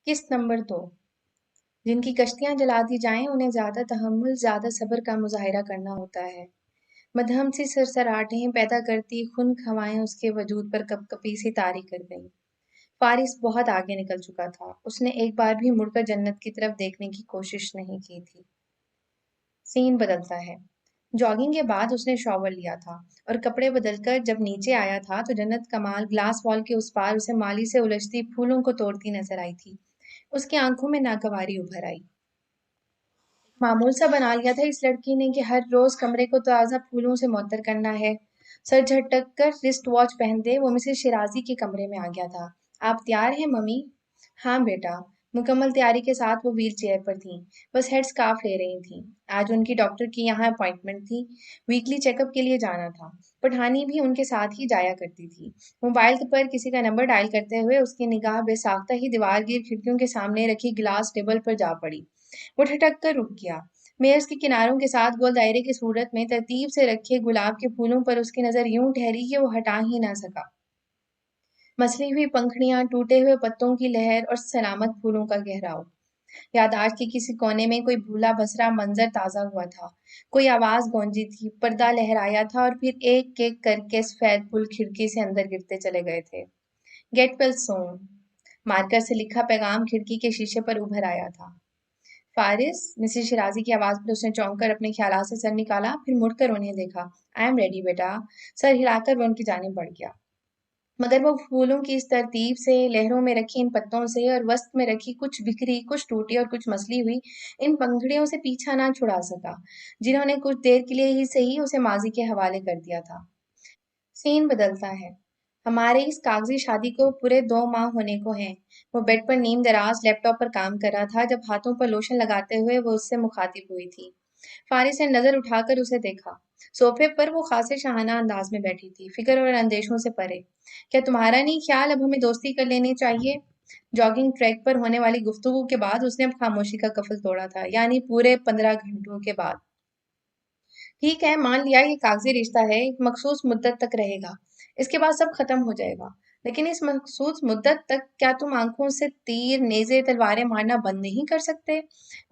किस्त नंबर 2। जिनकी कश्तियां जला दी जाएं उन्हें ज्यादा तहम्मुल, ज्यादा सब्र का मुजाहिरा करना होता है। मध्यम सी सरसराहटें पैदा करती खुन्क हवाएं उसके वजूद पर कपकपी सी तारी कर गईं। फारिस बहुत आगे निकल चुका था। उसने एक बार भी मुड़कर जन्नत की तरफ देखने की कोशिश नहीं की थी। सीन बदलता है। जॉगिंग के बाद उसने शॉवर लिया था और कपड़े बदलकर जब नीचे आया था तो जन्नत कमाल ग्लास वॉल के उस पार उसे माली से उलझती फूलों को तोड़ती नजर आई थी। उसकी आंखों में नागवारी उभर आई। मामूल सा बना लिया था इस लड़की ने कि हर रोज कमरे को ताज़ा फूलों से मुअत्तर करना है। सर झटक कर रिस्ट वॉच पहनते वो मिसेस शिराजी के कमरे में आ गया था। आप तैयार हैं मम्मी? हाँ बेटा। मुकम्मल तैयारी के साथ वो व्हील चेयर पर थीं। बस हेड स्कार्फ ले रही थीं। आज उनकी डॉक्टर की यहाँ अपॉइंटमेंट थी। वीकली चेकअप के लिए जाना था। पठानी भी उनके साथ ही जाया करती थी। मोबाइल पर किसी का नंबर डायल करते हुए उसकी निगाह बेसाख्ता ही दीवार गिर खिड़कियों के सामने रखी गिलास टेबल पर जा पड़ी। वो ठिठक कर रुक गया। मेज के किनारों के साथ गोल दायरे की सूरत में तरतीब से रखे गुलाब के फूलों पर उसकी नजर यूं ठहरी कि वो हटा ही ना सका। मसली हुई पंखड़ियां, टूटे हुए पत्तों की लहर और सलामत फूलों का गहराव। याददाश्त के किसी कोने में कोई भूला भसरा मंजर ताजा हुआ था। कोई आवाज गूंजी थी, पर्दा लहराया था और फिर एक एक करके सफेद फूल खिड़की से अंदर गिरते चले गए थे। गेट वेल सोन मार्कर से लिखा पैगाम खिड़की के शीशे पर उभर आया था। फारिस, मिसेस शिराजी की आवाज पर उसने चौंक कर अपने ख्यालात से सर निकाला, फिर मुड़कर उन्हें देखा। आई एम रेडी बेटा। सर हिलाकर वो उनकी जानिब बढ़ गया। मगर वो फूलों की इस तरतीब से, लहरों में रखी इन पत्तों से और वस्त में रखी कुछ बिखरी, कुछ टूटी और कुछ मसली हुई इन पंखड़ियों से पीछा ना छुड़ा सका, जिन्होंने कुछ देर के लिए ही सही उसे माजी के हवाले कर दिया था। सीन बदलता है। हमारे इस कागजी शादी को पूरे 2 माह होने को हैं। वो बेड पर नीम दराज लैपटॉप पर काम कर रहा था जब हाथों पर लोशन लगाते हुए वो उससे मुखातिब हुई थी। फारिस ने नजर उठाकर उसे देखा। सोफे पर वो खासे शाहाना अंदाज में बैठी थी, फिक्र और अंदेशों से परे। क्या तुम्हारा नहीं ख्याल अब हमें दोस्ती कर लेनी चाहिए? जॉगिंग ट्रैक पर होने वाली गुफ्तगू के बाद उसने अब खामोशी का कफल तोड़ा था, यानी पूरे 15 घंटों के बाद। ठीक है, मान लिया ये कागजी रिश्ता है, एक मखसूस मुद्दत तक रहेगा। इसके बाद सब खत्म हो जाएगा। लेकिन इस मखसूस मुद्दत तक क्या तुम आंखों से तीर, नेज़े, तलवारें मारना बंद नहीं कर सकते?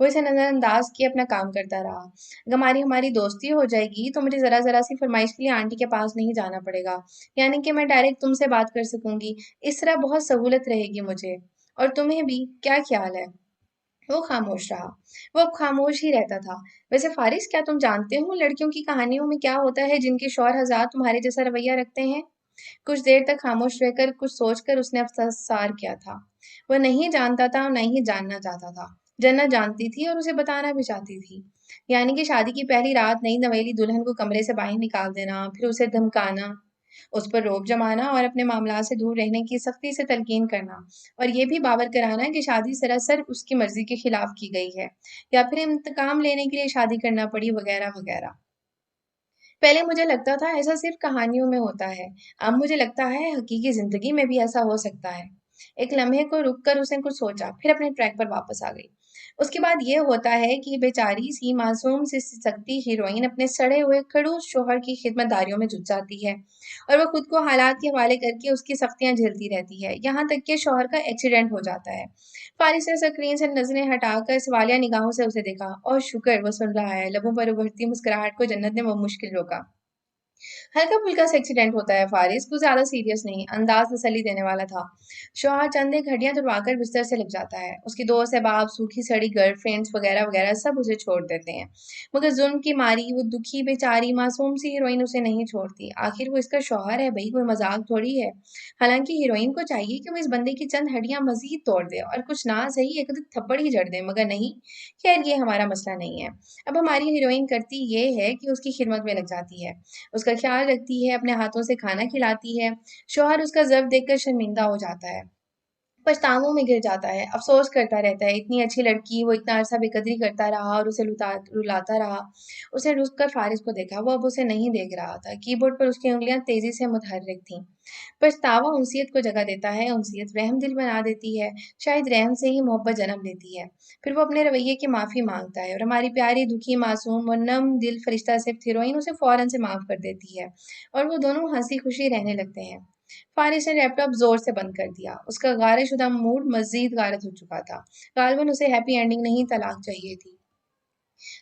वो इसे नजरअंदाज किए अपना काम करता रहा। अगर हमारी हमारी दोस्ती हो जाएगी तो मुझे जरा-जरा सी फरमाइश के लिए आंटी के पास नहीं जाना पड़ेगा। यानी कि मैं डायरेक्ट तुमसे बात कर सकूंगी। इस तरह बहुत सहूलत रहेगी मुझे। और तुम्हें भी, क्या ख्याल है? वो खामोश रहा। वो अब खामोश ही रहता था। वैसे फारिस, क्या तुम जानते हो लड़कियों की कहानियों में क्या होता है जिनके शौहर हज़ार तुम्हारे जैसा रवैया रखते हैं? कुछ देर तक खामोश रहकर कुछ सोचकर उसने अफसार किया था। वह नहीं जानता था और नहीं जानना चाहता था। जन्नत जानती थी और उसे बताना भी चाहती थी। यानी कि शादी की पहली रात नई नवेली दुल्हन को कमरे से बाहर निकाल देना, फिर उसे धमकाना, उस पर रोब जमाना और अपने मामला से दूर रहने की सख्ती से तलकीन करना, और ये भी बावर कराना कि शादी सरासर उसकी मर्जी के खिलाफ की गई है या फिर इंतकाम लेने के लिए शादी करना पड़ी, वगैरह वगैरह। पहले मुझे लगता था ऐसा सिर्फ कहानियों में होता है। अब मुझे लगता है हकीकी जिंदगी में भी ऐसा हो सकता है। एक लम्हे को रुक कर उसने कुछ सोचा, फिर अपने ट्रैक पर वापस आ गई। उसके बाद ये होता है कि बेचारी सी मासूम सी सकती हीरोइन अपने सड़े हुए खड़ूस शोहर की खिदमतदारियों में जुट जाती है और वो खुद को हालात के हवाले करके उसकी सख्तियां झेलती रहती है, यहाँ तक कि शोहर का एक्सीडेंट हो जाता है। फारिस ने स्क्रीन से नजरें हटाकर सवालिया निगाहों से उसे देखा। और शुक्र, वो सुन रहा है। लबों पर उभरती मुस्कुराहट को जन्नत ने वो मुश्किल रोका। हल्का फुल्का सा एक्सीडेंट होता है फारिस, कुछ ज्यादा सीरियस नहीं। अंदाज तसल्ली देने वाला था। शौहर चंद एक घड़ियां तुड़वाकर बिस्तर से लग जाता है। उसकी दोस्त अहबाब, सूखी सड़ी गर्लफ्रेंड्स वगैरह वगैरह सब उसे छोड़ देते हैं। मगर जुल्म की मारी वो दुखी बेचारी मासूम सी हीरोइन उसे नहीं छोड़ती। आखिर वो इसका शौहर है भाई, कोई मजाक थोड़ी है। हालांकि हीरोइन को चाहिए कि वो इस बंदे की चंद हड्डियां मजीद तोड़ दे और कुछ ना सही एक दो थप्पड़ ही जड़ दे, मगर नहीं। खैर, ये हमारा मसला नहीं है। अब हमारी हीरोइन करती ये है कि उसकी खिदमत में लग जाती है, उसका ख्याल रखती है, अपने हाथों से खाना खिलाती है। शौहर उसका ज़र्फ देखकर शर्मिंदा हो जाता है, पछतावों में गिर जाता है, अफ़सोस करता रहता है। इतनी अच्छी लड़की, वो इतना अरसा बेकदरी करता रहा और उसे रुलाता रहा। उसने रुक कर फारिस को देखा। वो अब उसे नहीं देख रहा था। कीबोर्ड पर उसकी उँगलियां तेजी से मुतहर्रिक थीं। पछतावा उनसियत को जगह देता है, उनसियत रहम दिल बना देती है। शायद रहम से ही मोहब्बत जन्म लेती है। फिर वो अपने रवैये की माफ़ी मांगता है और हमारी प्यारी, दुखी, मासूम और नम दिल फरिश्ता सिर्फ हीरोइन उसे फ़ौरन से माफ़ कर देती है और वो दोनों हंसी खुशी रहने लगते हैं। फारिस ने लैपटॉप जोर से बंद कर दिया। उसका गारे शुदा मूड मजीद गारत हो चुका था। गालिबन उसे हैप्पी एंडिंग नहीं तलाक चाहिए थी।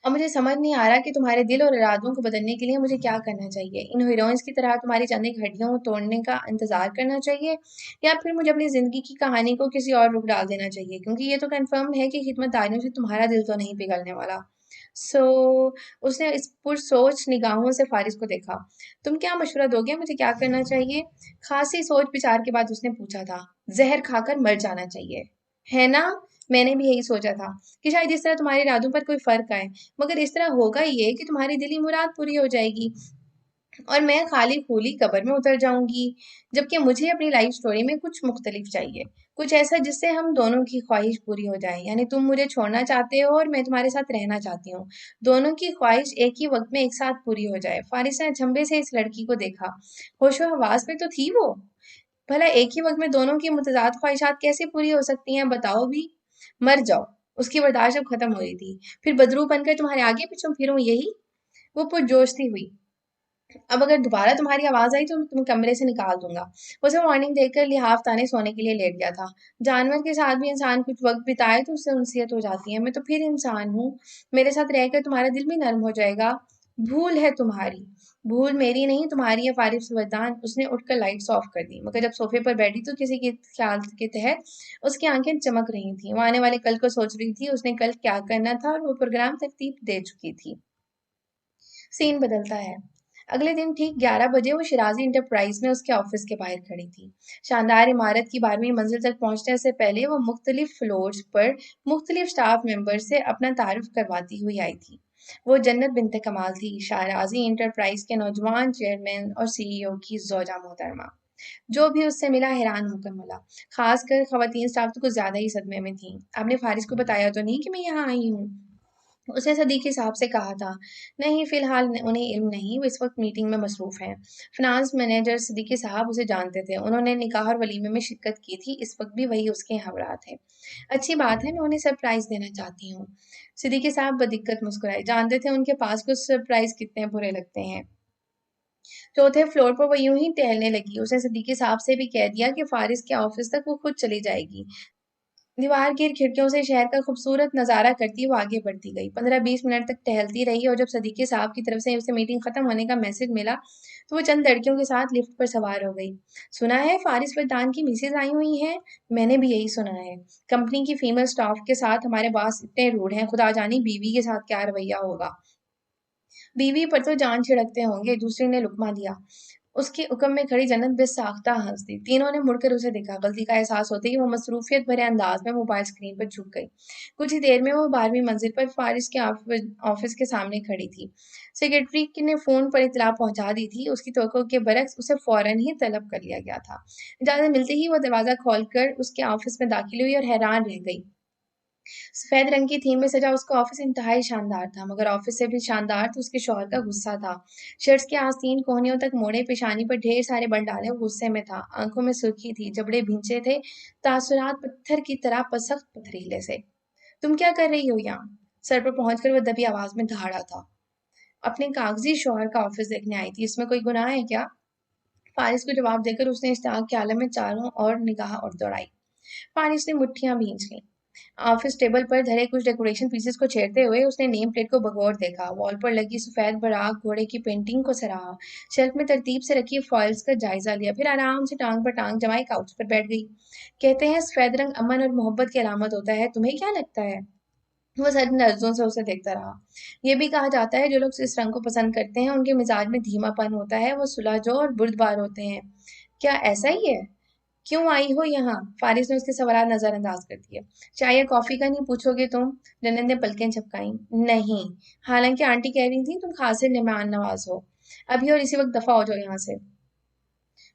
अब मुझे समझ नहीं आ रहा कि तुम्हारे दिल और इरादों को बदलने के लिए मुझे क्या करना चाहिए। इन हीरोइंस की तरह तुम्हारी चंद एक हड्डियों को तोड़ने का इंतजार करना चाहिए, या फिर मुझे अपनी जिंदगी की कहानी को किसी और रुख डाल देना चाहिए, क्योंकि ये तो कंफर्म है कि खिदमतदारियों से तुम्हारा दिल तो नहीं पिघलने वाला। सो उसने इस पुरसोच निगाहों से फारिस को देखा। तुम क्या मशवरा दोगे, मुझे क्या करना चाहिए? खासी सोच विचार के बाद उसने पूछा था। जहर खाकर मर जाना चाहिए, है ना? मैंने भी यही सोचा था कि शायद इस तरह तुम्हारे इरादों पर कोई फर्क आए, मगर इस तरह होगा ये कि तुम्हारी दिली मुराद पूरी हो जाएगी और मैं खाली खूली कब्र में उतर जाऊंगी। जबकि मुझे अपनी लाइफ स्टोरी में कुछ मुख्तलिफ चाहिए, कुछ ऐसा जिससे हम दोनों की ख्वाहिश पूरी हो जाए। यानी तुम मुझे छोड़ना चाहते हो और मैं तुम्हारे साथ रहना चाहती हूँ, दोनों की ख्वाहिश एक ही वक्त में एक साथ पूरी हो जाए। फारिस ने अचंभे से इस लड़की को देखा। होशो हवास में तो थी वो। भला एक ही वक्त में दोनों की मुतजाद ख्वाहिशात कैसे पूरी हो सकती हैं, बताओ भी। मर जाओ। उसकी बर्दाश्त अब खत्म हो रही थी। फिर बदरू बनकर तुम्हारे आगे पीछे फिरूं, यही? वो पुरजोश सी हुई। अब अगर दोबारा तुम्हारी आवाज आई तो तुम कमरे से निकाल दूंगा। उसे वार्निंग देकर लिहाफ ताने सोने के लिए लेट गया था। जानवर के साथ भी इंसान कुछ वक्त बिताए तो उससे उनसियत हो जाती है। मैं तो फिर इंसान हूँ, मेरे साथ रहकर तुम्हारा दिल भी नरम हो जाएगा। भूल है तुम्हारी, भूल मेरी नहीं तुम्हारी है फारिस वरदान। उसने उठकर लाइट्स ऑफ कर दी, मगर जब सोफे पर बैठी तो किसी के ख्याल के तहत उसकी आंखें चमक रही थी। वो आने वाले कल को सोच रही थी, उसने कल क्या करना था और वो प्रोग्राम तरतीब दे चुकी थी। सीन बदलता है। अगले दिन ठीक 11 बजे वो शिराजी इंटरप्राइज में उसके ऑफिस के बाहर खड़ी थी। शानदार इमारत की 12वीं मंजिल तक पहुंचने से पहले वो मुख्तलिफ फ्लोर्स पर मुख्तलिफ स्टाफ मेंबर से अपना तारुफ करवाती हुई आई थी। वो जन्नत बिनते कमाल थी, शाहराजी इंटरप्राइज के नौजवान चेयरमैन और सीईओ की जोजा मोहतरमा। जो भी उससे मिला हैरान होकर मिला। खासकर खवातीन स्टाफ तो कुछ ज्यादा ही सदमे में थी। आपने फारिस को बताया तो नहीं कि मैं यहाँ आई हूँ? उसने सदीकी साहब से कहा था। नहीं, फिलहाल उन्हें इल्म नहीं, वो इस वक्त मीटिंग में मसरूफ हैं। फिनांस मैनेजर सदीकी साहब उसे जानते थे, उन्होंने निकाह और वलीमे में शिरकत की थी, इस वक्त भी वही उसके हमरा थे। अच्छी बात है, मैं उन्हें सरप्राइज देना चाहती हूँ। सिद्दीकी साहब बदिक्कत मुस्कुराए, जानते थे उनके पास कुछ सरप्राइज कितने बुरे लगते हैं। चौथे फ्लोर पर वो यूं ही टहलने लगी। उसने सिद्दीकी साहब से भी कह दिया कि फारिस के ऑफिस तक वो खुद चली जाएगी। दीवार की खिड़कियों से शहर का खूबसूरत नज़ारा करती वो आगे बढ़ती गई। 15-20 मिनट तक टहलती रही और जब सदीकी साहब की तरफ से उसे मीटिंग खत्म होने का मैसेज मिला तो वो चंद लड़कियों के साथ लिफ्ट पर सवार हो गई। सुना है फारिस फरदान की मिसेज आई हुई हैं? मैंने भी यही सुना है। कंपनी की फीमेल स्टाफ के साथ हमारे बॉस इतने रूड हैं, खुदा जाने बीवी के साथ क्या रवैया होगा। बीवी पर तो जान छिड़कते होंगे, दूसरी ने लुकमा दिया। उसकी हुक्म में खड़ी जन्नत बेसाख्ता हंस दी। तीनों ने मुड़कर उसे देखा। गलती का एहसास होते ही वो मसरूफियत भरे अंदाज में मोबाइल स्क्रीन पर झुक गई। कुछ ही देर में वो 12वीं मंजिल पर फारिस के ऑफिस के सामने खड़ी थी। सेक्रेटरी ने फोन पर इतला पहुंचा दी थी। उसकी तवक्को के बरक्स उसे फौरन ही तलब कर लिया गया था। इजाजत मिलते ही वो दरवाजा खोलकर उसके ऑफिस में दाखिल हुई और हैरान रह गई। सफेद रंग की थीम में सजा उसका ऑफिस इंतहाई शानदार था, मगर ऑफिस से भी शानदार तो उसके शौहर का गुस्सा था। शर्ट्स के आस्तीन कोहनियों तक मोड़े, पेशानी पर ढेर सारे बल डाले, वो गुस्से में था। आंखों में सुर्खी थी, जबड़े भींचे थे, तासुरात पत्थर की तरह सख्त पथरीले से। तुम क्या कर रही हो यहाँ? सर पर पहुंचकर वह दबी आवाज में दहाड़ा था। अपने कागजी शौहर का ऑफिस देखने आई थी, इसमें कोई गुनाह है क्या? फारिस को जवाब देकर उसने इश्ताक के आलम में चारों ओर निगाह और दौड़ाई। फारिस ने मुट्ठियां भींच लीं। ऑफिस टेबल पर धरे कुछ डेकोरेशन पीसेस को छेड़ते हुए उसने नेम प्लेट को बगौर देखा। वॉल पर लगी सफेद बराक घोड़े की पेंटिंग को सराहा। शेल्फ में तरतीब से रखी फाइल्स का जायजा लिया, फिर आराम से टांग पर टांग जमाई काउच पर बैठ गई। कहते हैं सफेद रंग अमन और मोहब्बत की अलामत होता है, तुम्हें क्या लगता है? वो सर नजरों से उसे देखता रहा। ये भी कहा जाता है जो लोग इस रंग को पसंद करते हैं उनके मिजाज में धीमापन होता है, वो सुलझो और बुर्दबार होते हैं। क्या ऐसा ही है? क्यों आई हो यहाँ? फारिस ने उसके सवाल नजरअंदाज कर दिए। चाय या कॉफी का नहीं पूछोगे तुम? जन्नत ने पलकें झपकाई। नहीं, हालांकि आंटी कह रही थी तुम खासे मेहमान नवाज हो। अभी और इसी वक्त दफा हो जाओ यहाँ से।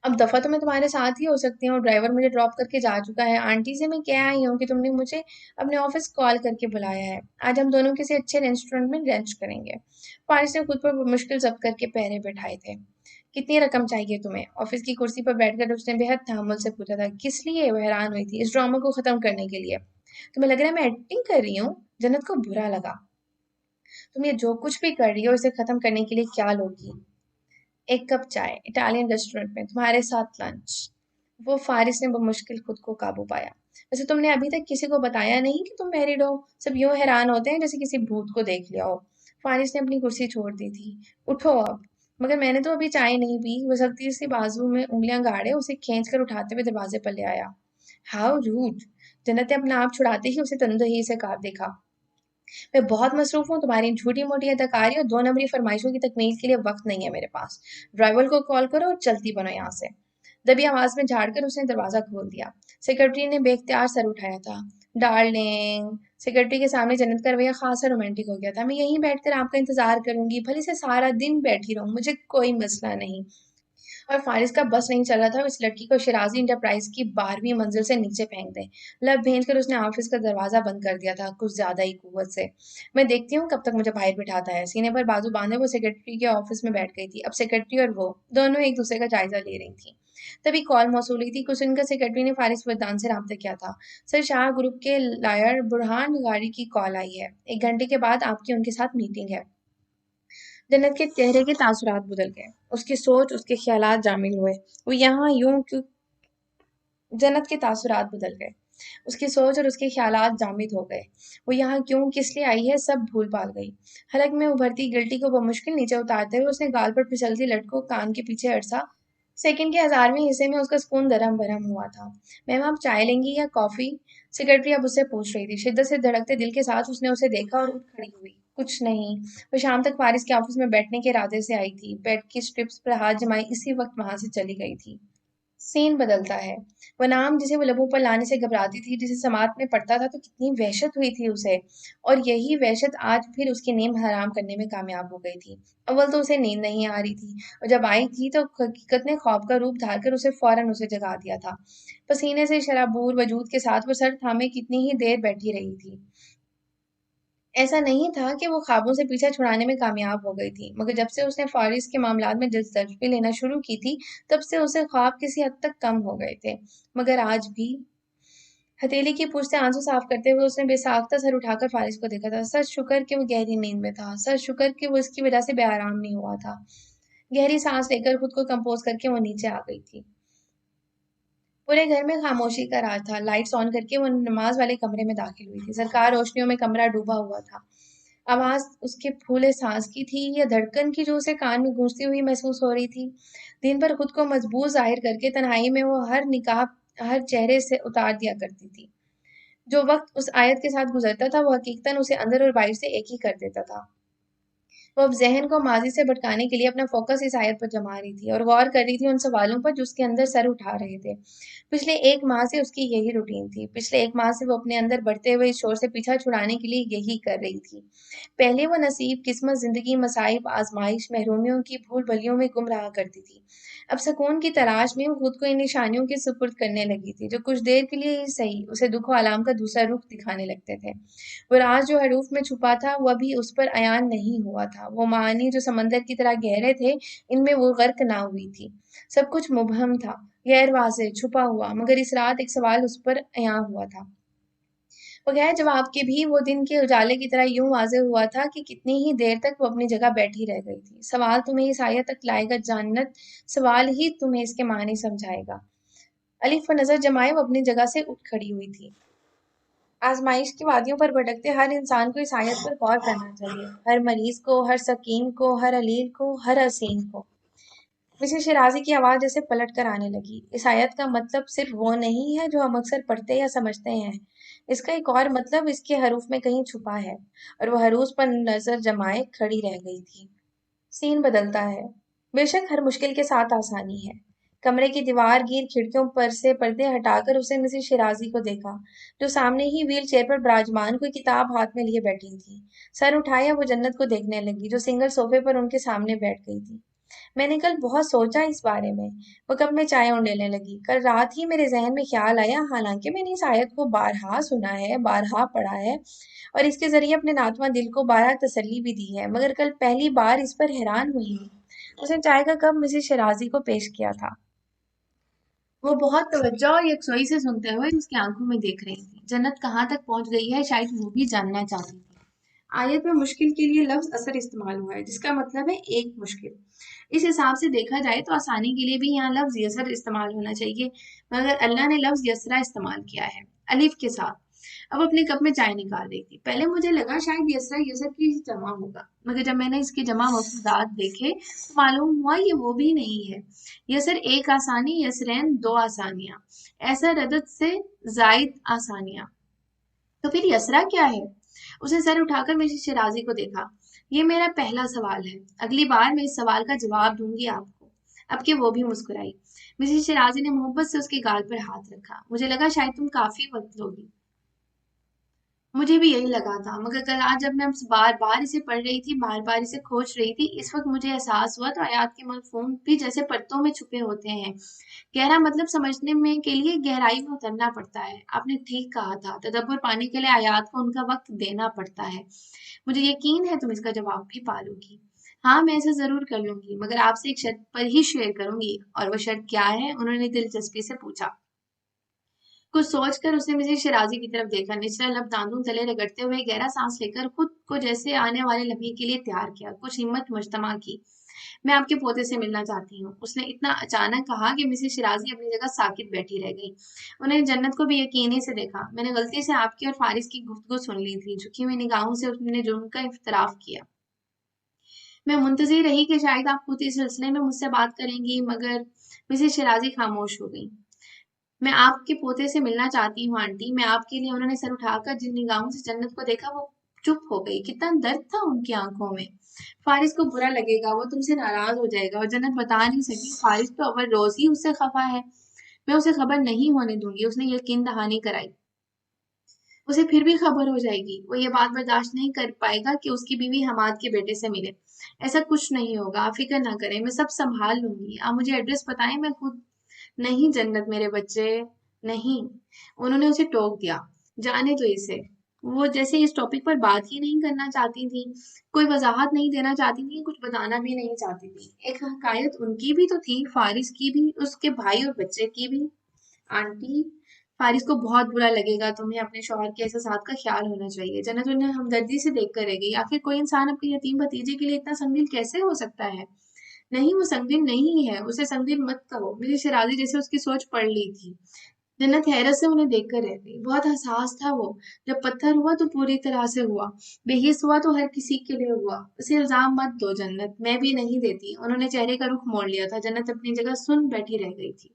अब दफा तो मैं तुम्हारे साथ ही हो सकती हूँ, ड्राइवर मुझे ड्रॉप करके जा चुका है। आंटी से मैं कह आई हूँ कि तुमने मुझे अपने ऑफिस कॉल करके बुलाया है। आज हम दोनों किसी अच्छे रेस्टोरेंट में लंच करेंगे। फारिस ने खुद पर मुश्किल जब्त करके पहरे बैठाए थे। कितनी रकम चाहिए तुम्हें? ऑफिस की कुर्सी पर बैठकर उसने बेहद तहम्मुल से पूछा था। किस लिए? वो हैरान हुई थी। इस ड्रामा को खत्म करने के लिए। तुम्हें लग रहा है मैं एक्टिंग कर रही हूँ? जन्नत को बुरा लगा। तुम ये जो कुछ भी कर रही हो इसे खत्म करने के लिए क्या लोगी? एक कप चाय, इटालियन रेस्टोरेंट में, तुम्हारे साथ लंच। वो फारिस ने बमुश्किल खुद को काबू पाया। वैसे तुमने अभी तक किसी को बताया नहीं कि तुम मैरिड हो? सब यूं हैरान होते हैं जैसे किसी भूत को देख लिया हो। फारिस ने अपनी कुर्सी छोड़ दी थी। उठो अब। मगर मैंने तो अभी चाय नहीं पी। वो सख्ती से बाजू में उंगलियां गाड़े उसे खींच कर उठाते हुए दरवाजे पर ले आया। How rude! जन्नत ने अपना आप छुड़ाते ही उसे तंदही से काट देखा। मैं बहुत मसरूफ हूँ, तुम्हारी झूठी-मूठी अदाकारी और 2 नंबरी फरमाइशों की तकमील के लिए वक़्त नहीं है मेरे पास। ड्राइवर को कॉल करो और चलती बनो यहाँ से। दबी आवाज़ में झाड़कर उसने दरवाज़ा खोल दिया। सेक्रेटरी ने बेख्तियार सर उठाया था। डार्लिंग, सेक्रेटरी के सामने जन्नत का रवैया ख़ासा रोमांटिक हो गया था। मैं यहीं बैठकर आपका इंतज़ार करूँगी, भले से सारा दिन बैठी रहूँ, मुझे कोई मसला नहीं। और फारिस का बस नहीं चल रहा था, इस लड़की को शिराजी इंटरप्राइज की 12वीं मंजिल से नीचे फेंक दें। लब भेज कर उसने ऑफिस का दरवाजा बंद कर दिया था, कुछ ज्यादा ही कुव्वत से। मैं देखती हूँ कब तक मुझे बाहर बिठाता है। सीने पर बाजू बांधे वो सेक्रेटरी के ऑफिस में बैठ गई थी। अब सेक्रेटरी और वो दोनों एक दूसरे का जायजा ले रही थी। तभी कॉल मौसूल हुई थी। कुछ सुनकर सेक्रेटरी ने फारिस वदान से रब्ता किया था। सर, शाह ग्रुप के लायर बुरहान गाड़ी की कॉल आई है। 1 घंटे के बाद आपकी उनके साथ मीटिंग है। जन्नत के चेहरे के तासुरात बदल गए। उसकी सोच, उसके ख्यालात जामिल हुए। वो यहाँ यूं क्यों? जन्नत के तासुरात बदल गए। उसकी सोच और उसके ख्यालात जामिद हो गए। वो यहाँ क्यों, किस लिए आई है, सब भूल भाल गई। हलक में उभरती गिल्टी को बमुश्किल नीचे उतारते हुए उसने गाल पर फिसलती लट को कान के पीछे अरसा। सेकंड के 1000वें हिस्से में उसका सुकून दरम भरम हुआ था। मैम, आप चाय लेंगी या कॉफी? सेक्रेटरी अब उससे पूछ रही थी। शिद्दत से धड़कते दिल के साथ उसने उसे देखा और उठ खड़ी हुई। कुछ नहीं। वो शाम तक फारिस के ऑफिस में बैठने के इरादे से आई थी। बेड की स्ट्रिप्स पर हाथ जमाई इसी वक्त वहां से चली गई थी। सीन बदलता है। वो नाम जिसे वो लबों पर लाने से घबराती थी, जिसे समात में पढ़ता था तो कितनी वहशत हुई थी उसे। और यही वहशत आज फिर उसकी नींद हराम करने में कामयाब हो गई थी। अव्वल तो उसे नींद नहीं आ रही थी, और जब आई थी तो हकीकत ने ख्वाब का रूप धारकर उसे फौरन उसे जगा दिया था। पसीने से शराबूर वजूद के साथ वो सर थामे कितनी ही देर बैठी रही थी। ऐसा नहीं था कि वो ख्वाबों से पीछा छुड़ाने में कामयाब हो गई थी, मगर जब से उसने फारिस के मामलात में दिलचस्पी लेना शुरू की थी, तब से उसे ख्वाब किसी हद तक कम हो गए थे। मगर आज भी हथेली की पूंछ से आंसू साफ करते हुए उसने बेसाख्ता सर उठाकर फारिस को देखा था। सच शुक्र कि वो गहरी नींद में था। सच शुक्र कि वो इसकी वजह से बेआराम नहीं हुआ था। गहरी सांस लेकर खुद को कंपोज करके वो नीचे आ गई थी। पूरे घर में खामोशी का राज था। लाइट्स ऑन करके वो नमाज वाले कमरे में दाखिल हुई थी। सरकार रोशनियों में कमरा डूबा हुआ था। आवाज उसके फूले सांस की थी या धड़कन की जो उसे कान में गूंजती हुई महसूस हो रही थी। दिन भर खुद को मजबूत जाहिर करके तन्हाई में वो हर निकाब, हर चेहरे से उतार दिया करती थी। जो वक्त उस आयत के साथ गुजरता था वो हकीकतन उसे अंदर और बाहर से एक ही कर देता था। वो अब ज़हन को माज़ी से भटकाने के लिए अपना फ़ोकस इस आयत पर जमा रही थी और गौर कर रही थी उन सवालों पर जो उसके अंदर सर उठा रहे थे। पिछले 1 माह से उसकी यही रूटीन थी। पिछले 1 माह से वो अपने अंदर बढ़ते हुए इस शोर से पीछा छुड़ाने के लिए यही कर रही थी। पहले वो नसीब, किस्मत, ज़िंदगी, मसाइब, आज़माइश, महरूमियों की भूल-भलियों में गुम रहा करती थी। अब सुकून की तलाश में वो खुद को इन निशानियों के सुपुर्द करने लगी थी, जो कुछ देर के लिए ही सही, उसे दुख व आलाम का दूसरा रुख दिखाने लगते थे। वो राज जो हरूफ में छुपा था, वो अभी उस पर अयान नहीं हुआ था। वो मानी जो समंदर की तरह गहरे थे, इनमें वो गर्क ना हुई थी। सब कुछ मुबहम था, गैर वाज़ेह, छुपा हुआ, मगर इस रात एक सवाल उस पर अयां हुआ था। बगैर जवाब के भी वो दिन के उजाले की तरह यूं वाज़ेह हुआ था कि कितनी ही देर तक वो अपनी जगह बैठी रह गई थी। सवाल तुम्हें इस आयत तक लाएगा जन्नत, सवाल ही तुम्हें इसके मानी समझाएगा। अलिफ पर नज़र जमाए वो अपनी जगह से उठ खड़ी हुई थी। आजमाइश की वादियों पर भटकते हर इंसान को इस आयत पर गौर करना चाहिए। हर मरीज को, हर सकीम को, हर अलील को, हर हसीन को। मिसेस शिराजी की आवाज़ जैसे पलट कर आने लगी। इस आयत का मतलब सिर्फ वो नहीं है जो हम अक्सर पढ़ते या समझते हैं। इसका एक और मतलब इसके हरूफ में कहीं छुपा है। और वो हरूफ पर नजर जमाए खड़ी रह गई थी। सीन बदलता है। बेशक हर मुश्किल के साथ आसानी है। कमरे की दीवार गिर खिड़कियों पर से पर्दे हटाकर उसने मिसेस शिराजी को देखा, जो सामने ही व्हील चेयर पर विराजमान कोई किताब हाथ में लिए बैठी थी। सर उठाया वो जन्नत को देखने लगी, जो सिंगल सोफे पर उनके सामने बैठ गई थी। मैंने कल बहुत सोचा इस बारे में। वो कप में चाय उंडेलने लगी। कल रात ही मेरे जहन में ख्याल आया, हालांकि मैंने इस आयत को बारहा सुना है, बारहा पढ़ा है और इसके ज़रिए अपने नातवा दिल को बारहा तसल्ली भी दी है, मगर कल पहली बार इस पर हैरान हुई हूँ। उसने चाय का कप मिसेस शराजी को पेश किया था। वो बहुत तवज्जो और यकसोई से सुनते हुए उसकी आंखों में देख रही थी। जन्नत कहाँ तक पहुंच गई है, शायद वो भी जानना चाहती थी। आयत में मुश्किल के लिए लफ्ज असर इस्तेमाल हुआ है, जिसका मतलब है एक मुश्किल। इस हिसाब से देखा जाए तो आसानी के लिए भी यहाँ लफ्ज यसर इस्तेमाल होना चाहिए, मगर अल्लाह ने लफ्ज यसरा इस्तेमाल किया है अलिफ के साथ। अब अपने कप में चाय निकाल रही थी। पहले मुझे लगा शायद यसरा यसर की जमा होगा, मगर जब मैंने इसके जमा मफूदात देखे तो मालूम हुआ ये वो भी नहीं है। यसर एक आसानी, यसरैन दो आसानियां, ऐसा रदद से जायद आसानियां। तो फिर यसरा क्या है? उसने सर उठाकर मिसेस शिराजी को देखा। ये मेरा पहला सवाल है, अगली बार मैं इस सवाल का जवाब दूंगी आपको। अब कि वो भी मुस्कुराई। मिसेस शिराजी ने मोहब्बत से उसके गाल पर हाथ रखा। मुझे लगा शायद तुम काफी वक्त लोगी। मुझे भी यही लगा था, मगर कल आज जब मैं बार बार इसे पढ़ रही थी, बार बार इसे खोज रही थी, इस वक्त मुझे एहसास हुआ तो आयात के मफ़हूम भी जैसे परतों में छुपे होते हैं। गहरा मतलब समझने में के लिए गहराई में उतरना पड़ता है। आपने ठीक कहा था, तदब्बर पाने के लिए आयात को उनका वक्त देना पड़ता है। मुझे यकीन है तुम इसका जवाब भी पालोगी। हाँ, मैं ऐसा जरूर कर लूंगी, मगर आपसे एक शर्त पर ही शेयर करूंगी। और वो शर्त क्या है? उन्होंने दिलचस्पी से पूछा। कुछ सोचकर उसने मिसेस शिराजी की तरफ देखा। निचला लब दांतों तले रगड़ते हुए गहरा सांस लेकर खुद को जैसे आने वाले लम्हे के लिए तैयार किया। कुछ हिम्मत मुजतमा की। मैं आपके पोते से मिलना चाहती हूँ, उसने इतना अचानक कहा कि मिसेस शिराजी अपनी जगह साकित बैठी रह गई। उन्हें जन्नत को भी यकीनी से देखा। मैंने गलती से आपकी और फारिस की गुफ्तगू सुन ली थी। झुकी हुई निगाहों से उसने जुर्म का इफ्तराफ किया। मैं मुंतजिर रही कि शायद आप खुद इस सिलसिले में मुझसे बात करेंगी, मगर मिसेस शिराजी खामोश हो गई। मैं आपके पोते से मिलना चाहती हूँ आंटी, मैं आपके लिए। उन्होंने सर उठाकर जिन निगाहों से जन्नत को देखा वो चुप हो गई। कितना दर्द था उनकी आंखों में। फारिस को बुरा लगेगा, वो तुमसे नाराज हो जाएगा। और जन्नत बता नहीं सकी। फारिस तो अवर रोज ही उससे खफा है। मैं उसे खबर नहीं होने दूंगी, उसने यकीन दहानी कराई। उसे फिर भी खबर हो जाएगी। वो ये बात बर्दाश्त नहीं कर पाएगा कि उसकी बीवी हमाद के बेटे से मिले। ऐसा कुछ नहीं होगा, आप फिक्र ना करें, मैं सब संभाल लूंगी। आप मुझे एड्रेस बताएं, मैं खुद। नहीं जन्नत मेरे बच्चे, नहीं। उन्होंने उसे टोक दिया। जाने दो इसे। वो जैसे इस टॉपिक पर बात ही नहीं करना चाहती थी, कोई वजाहत नहीं देना चाहती थी, कुछ बताना भी नहीं चाहती थी। एक हकायत उनकी भी तो थी, फारिस की भी, उसके भाई और बच्चे की भी। आंटी, फारिस को बहुत बुरा लगेगा। तुम्हें अपने शौहर के एहसासात का ख्याल होना चाहिए। जन्नत उन्हें हमदर्दी से देख कर रह गई। आखिर कोई इंसान अपने यतीम भतीजे के लिए इतना संगीन कैसे हो सकता है? नहीं, वो संगीन नहीं है, उसे संगीन मत कहो। मेरी शराजी जैसे उसकी सोच पढ़ ली थी। जन्नत हैरत से उन्हें देखकर रह गई। बहुत हसास था वो। जब पत्थर हुआ तो पूरी तरह से हुआ, बेहिस हुआ तो हर किसी के लिए हुआ। उसे इल्जाम मत दो जन्नत, मैं भी नहीं देती। उन्होंने चेहरे का रुख मोड़ लिया था। जन्नत अपनी जगह सुन बैठी रह गई थी।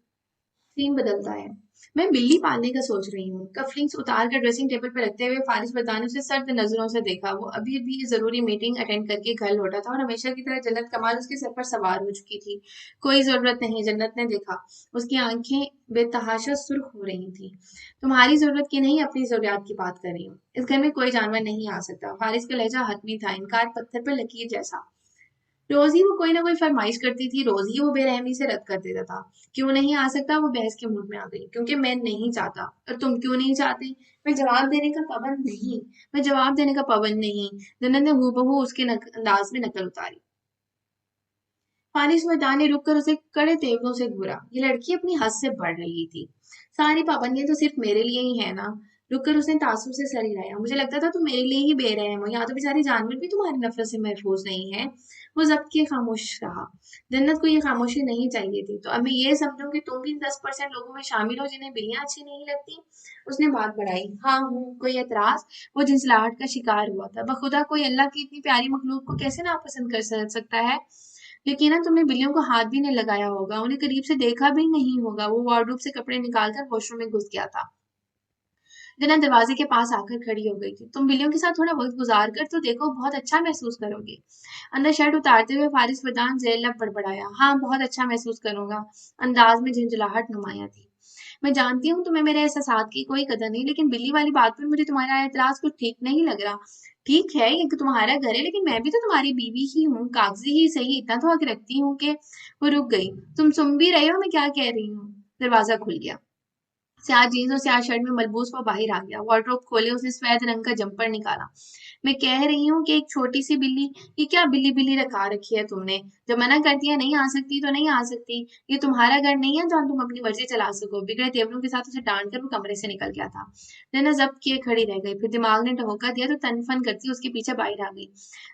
सीन बदलता है। मैं बिल्ली पालने का सोच रही हूँ। कफलिंग्स उतार कर ड्रेसिंग टेबल पर रखते हुए फारिस बरदानी उसे सर्द नजरों से देखा। वो अभी भी जरूरी मीटिंग अटेंड करके घर लौटा था और हमेशा की तरह जन्नत कमाल उसके सर पर सवार हो चुकी थी। कोई जरूरत नहीं, जन्नत ने देखा। उसकी आंखें बेतहाशा सुर्ख हो रही थी। तुम्हारी जरूरत की नहीं, अपनी जरूरियात की बात कर रही हूँ। इस घर में कोई जानवर नहीं आ सकता। फारिस का लहजा हतमी था, इनकार पत्थर पर लकीर जैसा। रोज ही वो कोई ना कोई फरमाइश करती थी, रोज ही वो बेरहमी से रद्द कर देता था। क्यों नहीं आ सकता? वो बहस के मूड में आ गई। क्योंकि मैं नहीं चाहता। और तुम क्यों नहीं चाहते? मैं जवाब देने का पाबंद नहीं। मैं जवाब देने का पाबंद नहीं। जन्नत ने हूबहू उसके अंदाज में नकल उतारी। फारिस मैदान ने रुक कर उसे कड़े तेवरों से घूरा। ये लड़की अपनी हद से बढ़ रही थी। सारी पाबंदियां तो सिर्फ मेरे लिए ही है ना? रुककर उसने तासुब से सर हिलाया। मुझे लगता था तुम मेरे लिए ही बेरहम हो। यहाँ तो बेचारे जानवर भी तुम्हारी नफरत से महफूज नहीं है। वो जब्त के खामोश रहा। जन्नत को ये खामोशी नहीं चाहिए थी। तो अब मैं ये समझूं कि तुम भी 10% लोगों में शामिल हो जिन्हें बिल्लियां अच्छी नहीं लगती? उसने बात बढ़ाई। हाँ हूँ, कोई एतराज? वो झिंझलाहट का शिकार हुआ था। बखुदा कोई अल्लाह की इतनी प्यारी मखलूक को कैसे नापसंद कर सकता है? यकीनन तुमने बिल्लियों को हाथ भी नहीं लगाया होगा, उन्हें करीब से देखा भी नहीं होगा। वो वार्डरोब से कपड़े निकालकर वॉशरूम में घुस गया था। जना दरवाजे के पास आकर खड़ी हो गई थी। तुम बिल्लियों के साथ थोड़ा वक्त गुजार कर तो देखो, बहुत अच्छा महसूस करोगे। अंदर शर्ट उतारते हुए फारिस बदान जेलब बड़बड़ाया। हाँ, बहुत अच्छा महसूस करूंगा। अंदाज में झंझलाहट नुमाया थी। मैं जानती हूँ तुम्हें मेरे एहसासात की कोई कदर नहीं, लेकिन बिल्ली वाली बात पर मुझे तुम्हारा एतराज कुछ ठीक नहीं लग रहा। ठीक है, ये तुम्हारा घर है, लेकिन मैं भी तो तुम्हारी बीवी ही हूँ, कागजी ही सही। इतना तो हक रखती हूँ कि। वो रुक गई। तुम सुन भी रहे हो मैं क्या कह रही हूँ? दरवाजा खुल गया। स्याह जीन्स और स्याह शर्ट में मलबूस वो बाहर आ गया। वार्डरोब खोले, उसने सफेद रंग का जंपर निकाला। मैं कह रही हूँ कि एक छोटी सी बिल्ली, ये क्या बिल्ली बिल्ली रखा रखी है तुमने? जब मना करती है नहीं आ सकती तो नहीं आ सकती। ये तुम्हारा घर नहीं है जहाँ तुम अपनी मर्जी चला सको। बिगड़े तेवरों के साथ उसे डांट कर वो कमरे से निकल गया था। नैना जब्त किए खड़ी रह गई, फिर दिमाग ने ठोका दिया तो तन फन करती उसके पीछे बाहर आ गई।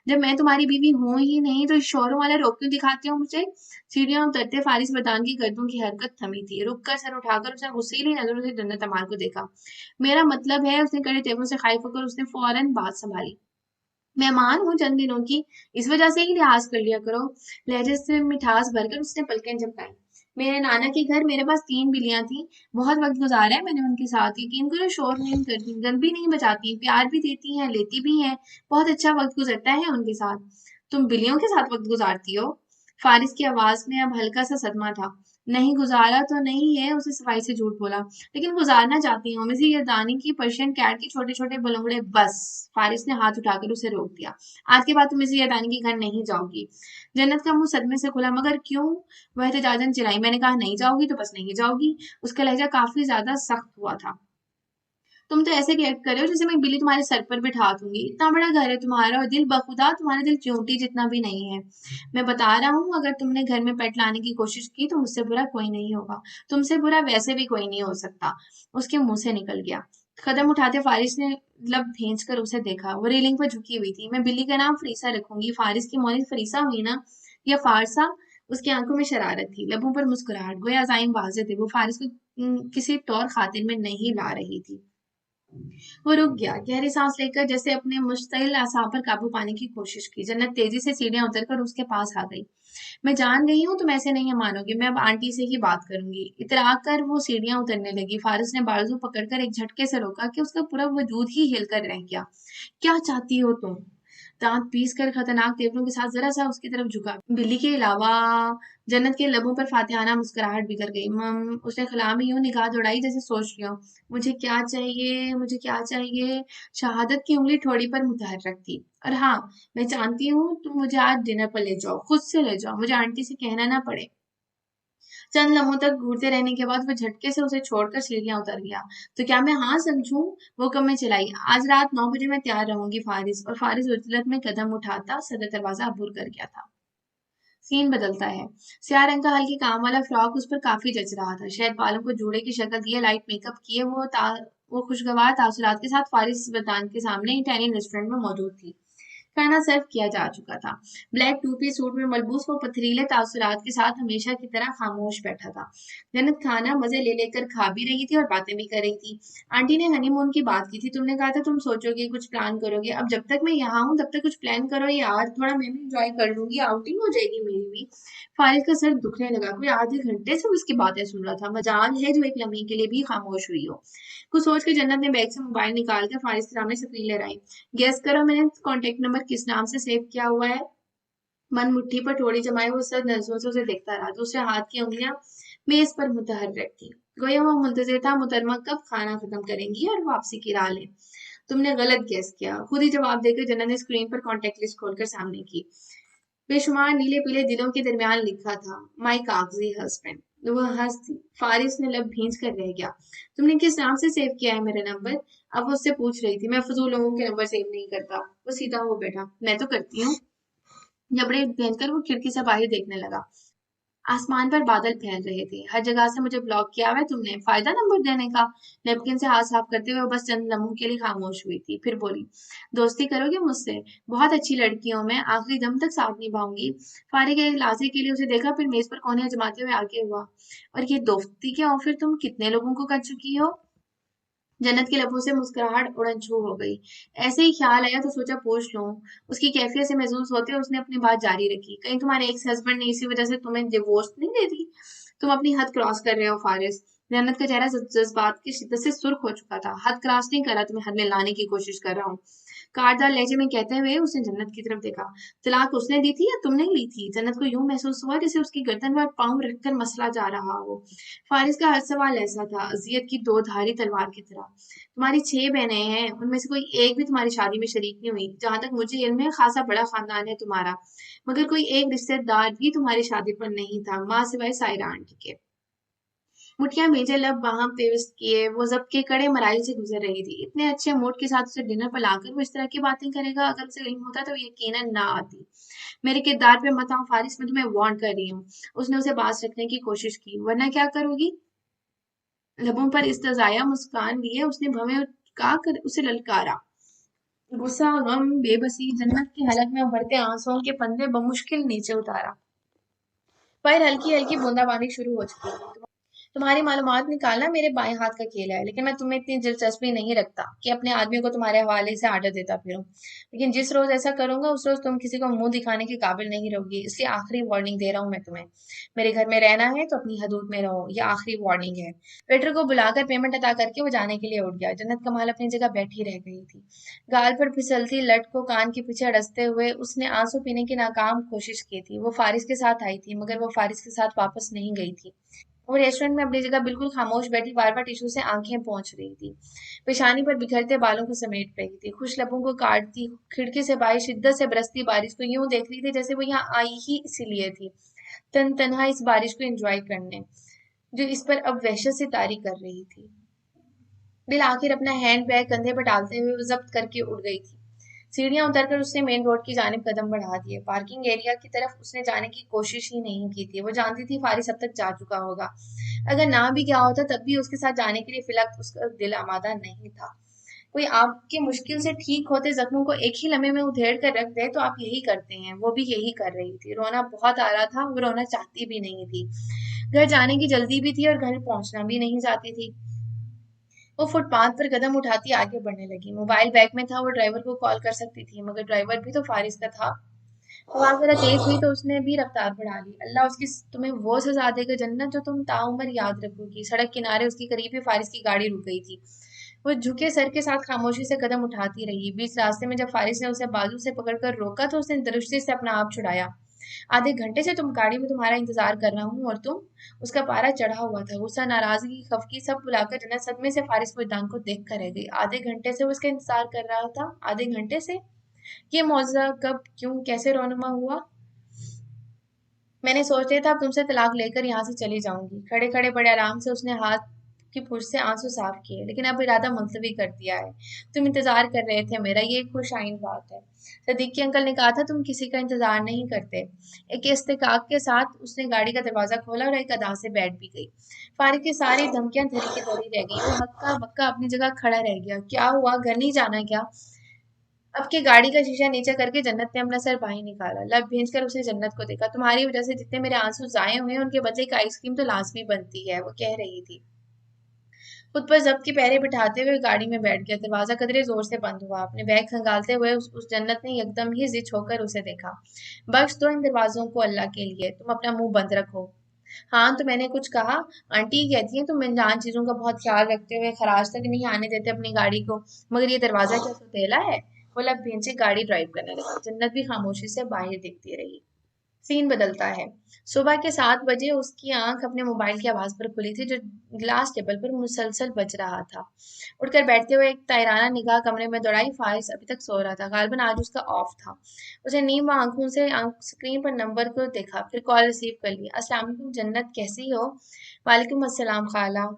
जब मैं तुम्हारी बीवी हूं ही नहीं तो शोरों वाला रोक क्यों दिखाते हो मुझे? सीढ़ियां उतरते फारिस बदान की गर्दों की हरकत थमी थी। रुक कर सर उठाकर उसने गुस्सैली नजरों से जन्नत अमार को देखा। मेरा मतलब है, उसने कड़े तेवरों से खाइफ होकर उसने फौरन बात संभाली। मेहमान हूँ चंद दिनों की, इस वजह से ही लिहाज कर लिया करो। लहजे से मिठास भरकर उसने पलकें झपकाई। मेरे नाना के घर मेरे पास 3 बिल्लियां थी। बहुत वक्त गुजारा है मैंने उनके साथ। यकीन करो शोर नहीं करती, गंद भी नहीं बजाती, प्यार भी देती हैं, लेती भी हैं। बहुत अच्छा वक्त गुजरता है उनके साथ। तुम बिल्लियों के साथ वक्त गुजारती हो? फारिस की आवाज में अब हल्का सा सदमा था। नहीं गुजारा तो नहीं है, उसे सफाई से झूठ बोला, लेकिन गुजारना चाहती हूँ। मिसी यरदानी की पर्शियन कैट के छोटे छोटे बलूंगड़े। बस, फारिस ने हाथ उठाकर उसे रोक दिया। आज के बाद तुम मिसी यरदानी के घर नहीं जाओगी। जन्नत का मुंह सदमे से खुला। मगर क्यों? वह एहतजाजन चिल्लाई। मैंने कहा नहीं जाओगी तो बस नहीं जाओगी। उसका लहजा काफी ज्यादा सख्त हुआ था। तुम तो ऐसे रिएक्ट कर रहे हो जैसे मैं बिल्ली तुम्हारे सर पर बिठा दूंगी। इतना बड़ा घर है तुम्हारा और दिल बखुदा तुम्हारा दिल चींटी जितना भी नहीं है। मैं बता रहा हूँ, अगर तुमने घर में पेट लाने की कोशिश की तो मुझसे बुरा कोई नहीं होगा। तुमसे बुरा वैसे भी कोई नहीं हो सकता। उसके मुंह से निकल गया। कदम उठाते फारिस ने लब भेज कर उसे देखा। वो रेलिंग पर झुकी हुई थी। मैं बिल्ली का नाम फरीसा रखूंगी। फारिस की मौनी फरीसा हुई ना, या फारसा? उसकी आंखों में शरारत थी, लबों पर मुस्कुराहट, गोया अज़ाइम वाज़ेह थे। वो फारिस को किसी तौर खातिर में नहीं ला रही थी। वो रुक गया, गहरी सांस लेकर जैसे अपने मुश्तिल असा पर काबू पाने की कोशिश की। जन्नत तेजी से सीढ़ियां उतरकर उसके पास आ गई। मैं जान गई हूँ तुम ऐसे नहीं मानोगे, मैं अब आंटी से ही बात करूंगी। इतरा कर वो सीढ़ियां उतरने लगी। फारिस ने बाजू पकड़कर एक झटके से रोका कि उसका पूरा वजूद ही हिलकर रह गया। क्या चाहती हो तुम? दांत पीस कर खतरनाक तेवरों के साथ जरा सा उसकी तरफ झुका। बिल्ली के अलावा? जन्नत के लबों पर फातिहाना मुस्कुराहट बिखर गई। उसने खला में यूं निगाह दौड़ाई जैसे सोच रही हो। मुझे क्या चाहिए, मुझे क्या चाहिए? शहादत की उंगली ठोड़ी पर मुतहर्रक थी। और हाँ, मैं जानती हूँ तुम मुझे आज डिनर पर ले जाओ, खुद से ले जाओ, मुझे आंटी से कहना ना पड़े। चंद लम्हों तक घूरते रहने के बाद वो झटके से उसे छोड़कर सीढ़ियां उतर गया। तो क्या मैं हाँ समझूं? वो कब में चलाई। आज रात 9 बजे मैं तैयार रहूंगी फारिस। और फारिस उजलत में कदम उठाता सदर दरवाजा अबूर कर गया था। सीन बदलता है। स्याह रंग का हल्के काम वाला फ्रॉक उस पर काफी जच रहा था। शायद बालों को जूड़े की शक्ल दिए, लाइट मेकअप किए, वो खुशगवार तासुरात के साथ फारिस बदान के सामने इटालियन रेस्टोरेंट में मौजूद थी। खाना सर्व किया जा चुका था। ब्लैक टू पीस सूट में मलबूस वो पथरीले तासुरात के साथ हमेशा की तरह खामोश बैठा था। जन्नत खाना मजे ले लेकर खा भी रही थी और बातें भी कर रही थी। आंटी ने हनीमून की बात की थी, तुमने कहा था तुम सोचोगे, कुछ प्लान करोगे। अब जब तक मैं यहाँ हूँ तब तक कुछ प्लान करो यार, थोड़ा मैं भी इंजॉय कर लूंगी, आउटिंग हो जाएगी मेरी भी। फारिस का सर दुखने लगा। कोई आधे घंटे से उसकी बातें सुन रहा था। मजाल है जो एक लम्हे के लिए भी खामोश हुई हो। कुछ सोच के जन्नत ने बैग से मोबाइल निकाल कर फारिस के सामने स्क्रीन लगाई। गेस करो मैंने कांटेक्ट नंबर किस नाम से सेव किया हुआ है? मन मुट्ठी पर थोड़ी जमाए वो सर नजरों से उसे देखता रहा। दूसरे हाथ की उंगलियां मेज पर मुतहर्रिक थी। गोया वो मुंतजिर था मुहतरमा कब खाना खत्म करेंगी और वापसी की राह लें। तुमने गलत गेस किया, खुद ही जवाब देकर जन्नत ने स्क्रीन पर कॉन्टेक्ट लिस्ट खोलकर सामने की। बेशुमार नीले पीले दिलों के दरमियान लिखा था, माई कागजी हस्बैंड। वह हंस थी। फारिस ने लब भींच कर रह गया। तुमने किस नाम से सेव किया है मेरा नंबर? अब वो उससे पूछ रही थी। मैं फजूल लोगों के नंबर सेव नहीं करता। वो सीधा हो बैठा। मैं तो करती हूँ। जबड़े पहनकर वो खिड़की से बाहर देखने लगा। आसमान पर बादल फैल रहे थे। हर जगह से मुझे ब्लॉक किया हुआ है तुमने, फायदा नंबर देने का। नेपकिन से हाथ साफ करते हुए वो बस चंद लम्हों के लिए खामोश हुई थी, फिर बोली, दोस्ती करोगे मुझसे? बहुत अच्छी लड़की हूं मैं, आखिरी दम तक साथ निभाऊंगी। फारिग एक लाजे के लिए उसे देखा, फिर मेज पर कोने जमाते हुए आगे हुआ। और ये दोस्ती के ऑफर तुम कितने लोगों को कर चुकी हो? जन्नत के लबों से मुस्कुराहट उड़न छू हो गई। ऐसे ही ख्याल आया तो सोचा पूछ लूं। उसकी कैफियत से महसूस होते उसने अपनी बात जारी रखी। कहीं तुम्हारे एक्स हस्बैंड ने इसी वजह से तुम्हें डिवोर्स नहीं दे दी? तुम अपनी हद क्रॉस कर रहे हो फारिस। जन्नत का चेहरा जज्बात की शिद्दत से सुर्ख हो चुका था। हद क्रॉस नहीं करा, तुम्हें हद में लाने की कोशिश कर रहा हूँ। कारदार लहजे में कहते हुए उसने जन्नत की तरफ देखा। तलाक उसने दी थी या तुमने ली थी? जन्नत को यूं महसूस हुआ जैसे उसकी गर्दन पर पांव रखकर मसला जा रहा हो। फारिस का हर सवाल ऐसा था, अजियत की दो धारी तलवार की तरह। तुम्हारी 6 बहनें हैं, उनमें से कोई एक भी तुम्हारी शादी में शरीक नहीं हुई। जहां तक मुझे इल्म है खासा बड़ा खानदान है तुम्हारा, मगर कोई एक रिश्तेदार भी तुम्हारी शादी पर नहीं था, माँ सिवाय सायरा आंटी के। मुठिया मेजे लब वहां पेवस्त किए, वो जब्त के कड़े मराइल से गुजर रही थी। इतने अच्छे मूड के साथ उसे डिनर पर लाकर वो इस तरह की बातें करेगा, अगर उसे इल्म होता तो यकीनन ना आती। मेरे किरदार पे मत आओ फारिस, मैं तुम्हें वार्न कर रही हूँ। उसने उसे पास रखने की कोशिश की। वरना क्या करोगी? लबों पर इस्तजाया मुस्कान लिए उसने भवें उठा कर उसे ललकारा। गुस्सा, गम, बेबसी, जन्नत की हालत में उभरते आंसुओं के फंदे बमुश्किल नीचे उतारा। पर हल्की हल्की बूंदाबांदी शुरू हो चुकी थी। तुम्हारी मालूमात निकालना मेरे बाएं हाथ का खेल है, लेकिन मैं तुम्हें इतनी दिलचस्पी नहीं रखता कि अपने आदमी को तुम्हारे हवाले से आर्डर देता फिरूं। लेकिन जिस रोज ऐसा करूंगा उस रोज तुम किसी को मुंह दिखाने के काबिल नहीं रहोगी, इसलिए आखिरी वार्निंग दे रहा हूं मैं तुम्हें। मेरे घर में रहना है तो अपनी हदूद में रहो, ये आखिरी वार्निंग है। वेटर को बुलाकर पेमेंट अदा करके वो जाने के लिए उठ गया। जन्नत कमाल अपनी जगह बैठी रह गई थी, गाल पर फिसलती लट को कान के पीछे अड़सते हुए। उसने आंसू पीने की नाकाम कोशिश की थी। वो फारिस के साथ आई थी, मगर वो फारिस के साथ वापस नहीं गई थी। वो रेस्टोरेंट में अपनी जगह बिल्कुल खामोश बैठी बार बार टिश्यू से आंखें पोंछ रही थी, पेशानी पर बिखरते बालों को समेट रही थी, खुश लबों को काटती खिड़की से बाहर शिद्दत से बरसती बारिश को यूं देख रही थी जैसे वो यहाँ आई ही इसीलिए थी, तन तनहा इस बारिश को एंजॉय करने, जो इस पर अब वहशत से तारी कर रही थी। बिल आखिर अपना हैंड बैग कंधे पर डालते हुए वो जब्त करके उड़ गई थी। सीढ़ियां उतरकर उसने मेन रोड की जानिब कदम बढ़ा दिए। पार्किंग एरिया की तरफ उसने जाने की कोशिश ही नहीं की थी। वो जानती थी फारिस अब तक जा चुका होगा। अगर ना भी गया होता तब भी उसके साथ जाने के लिए फिलहाल उसका दिल आमादा नहीं था। कोई आपके मुश्किल से ठीक होते जख्मों को एक ही लम्हे में उधेड़ कर रख दे तो आप यही करते हैं। वो भी यही कर रही थी। रोना बहुत आ रहा था, वो रोना चाहती भी नहीं थी। घर जाने की जल्दी भी थी और घर पहुंचना भी नहीं चाहती थी। वो फुटपाथ पर कदम उठाती आगे बढ़ने लगी। मोबाइल बैग में था, वो ड्राइवर को कॉल कर सकती थी, मगर ड्राइवर भी तो फारिस का था। आवाज जरा तेज हुई तो उसने भी रफ्तार बढ़ा ली। अल्लाह उसकी तुम्हें वो सजा देगा जन्नत जो तुम ताउम्र याद रखोगी। सड़क किनारे उसके करीब ही फारिस की गाड़ी रुक गई थी। वो झुके सर के साथ खामोशी से कदम उठाती रही। बीच रास्ते में जब फारिस ने उसे बाजू से पकड़कर रोका तो उसने दृष्टि से अपना आप छुड़ाया। आधे घंटे से तुम गाड़ी में तुम्हारा इंतजार कर रहा हूँ और तुम। उसका पारा चढ़ा हुआ था। गुस्सा, नाराजगी, खफगी सब बुलाकर जन्नत सदमे से फारिस को दान को देख कर रह गई। आधे घंटे से वो उसका इंतजार कर रहा था। आधे घंटे से ये मौजूदा कब, क्यों, कैसे रोनुमा हुआ? मैंने सोच लिया था अब तुमसे तलाक लेकर यहाँ से चली जाऊंगी। खड़े खड़े बड़े आराम से उसने हाथ की पूंछ से आंसू साफ किए, लेकिन अब इरादा मुलतवी कर दिया है। तुम इंतजार कर रहे थे मेरा, ये एक खुश आइन बात है। सदीकी अंकल ने कहा था तुम किसी का इंतजार नहीं करते। एक इस्तेकाक के साथ उसने गाड़ी का दरवाजा खोला और एक अदा से बैठ भी गई। फारिक की सारी धमकियां धरी की धरी रह गई। वो हक्का बक्का अपनी जगह खड़ा रह गया। क्या हुआ, घर नहीं जाना क्या? अब की गाड़ी का शीशा नीचे करके जन्नत ने अपना सर बाहर निकाला। लब भेज कर उसने जन्नत को देखा। तुम्हारी वजह से जितने मेरे आंसू जाए हुए हैं उनके बदले एक आइसक्रीम तो लाजमी बनती है, वो कह रही थी। खुद पर जब्त के पैरे बिठाते हुए गाड़ी में बैठ गया। दरवाजा कदरे जोर से बंद हुआ। अपने बैग खंगालते हुए उस जन्नत ने एकदम ही जिच होकर उसे देखा। बख्श दो इन दरवाजों को अल्लाह के लिए, तुम अपना मुंह बंद रखो। हाँ तो मैंने कुछ कहा? आंटी कहती हैं तुम अनजान चीजों का बहुत ख्याल रखते हुए खराज तक नहीं आने देते अपनी गाड़ी को, मगर ये दरवाजा क्या सौतेला है? वो लब भेन से गाड़ी ड्राइव करने लगा। जन्नत भी खामोशी से बाहर देखती रही। सीन बदलता है। सुबह के 7 बजे उसकी आंख अपने मोबाइल की आवाज पर खुली थी, जो ग्लास टेबल पर मुसलसल बज रहा था। उठकर बैठते हुए एक तायराना निगाह कमरे में दौड़ाई। फारिस अभी तक सो रहा था। गालबन आज उसका ऑफ था। उसने नीम आंखों से स्क्रीन पर नंबर को देखा, फिर कॉल रिसीव कर ली। अस्सलाम वालेकुम जन्नत, कैसी हो? वालेकुम अस्सलाम खाला।